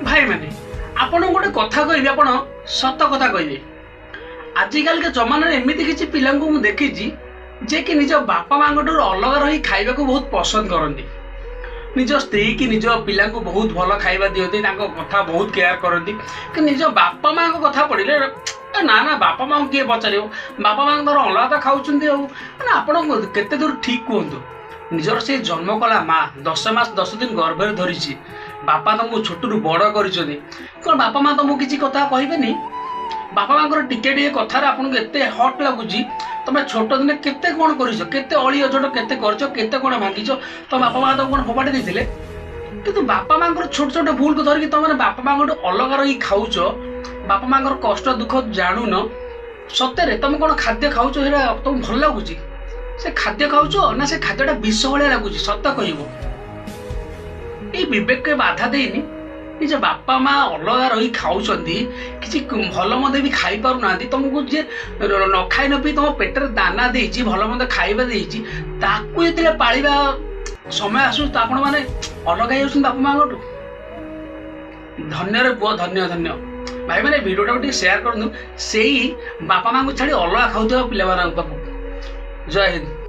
भाई मैंने आपन गोटे कथा कहबी आप सत कथा कहबे आजिकल के जमाना एमती किसी पिला देखी जे कि निज बापा माँ अलग रही खाइबा को बहुत पसंद करती निज स्त्री की निज पिला बहुत भल खाइबा दिखती कथा बहुत केयर करती कि निज बापा माँ कथा पड़े ना ना बापा माँ किए पचार बापा माँ धर अलग खाऊँ आप केते दूर ठीक कहतु निजर से जन्म कला माँ 10 मास 10 दिन गर्भर धरी बापा तुमको छोटू बड़ कर कौन बापा माँ तुमको किसी कथा कहबेनी बापा माँ टिके टे कथार आपको एत हट लगुच तुम छोट दिन केते कौन करते अली अजट केते करते कौन भांगी तो बापा माँ तुम कौन फोपाड़ी देते कि बापा माँ छोट छोट भूल को धरिकी तुम बापा माँ अलग रही खाऊ बापा माँ कष्ट दुख जानून सତରେ तुम कौन खाद्य खाऊ तुम भल लगुच से खाद्य खाऊ ना से खाद्यटा विष भाया लगुच सत कह विवेक के बाधा देनी निज बापा माँ अलग रही खाऊँ किसी भल मद भी खाई पार ना तुमको जी न खाई न पी तुम पेटर दाना देती भल मद खाइबा देती जो पालिबा समय आसू तो आपण मैंने अलग हो बापा माँ धन्य रे पुआ धन्य धन्य भाई मैंने भिडियोटा को शेयर कर दूँ से बापा माँ को छाड़ी अलग खाऊ पिला जय हिंद।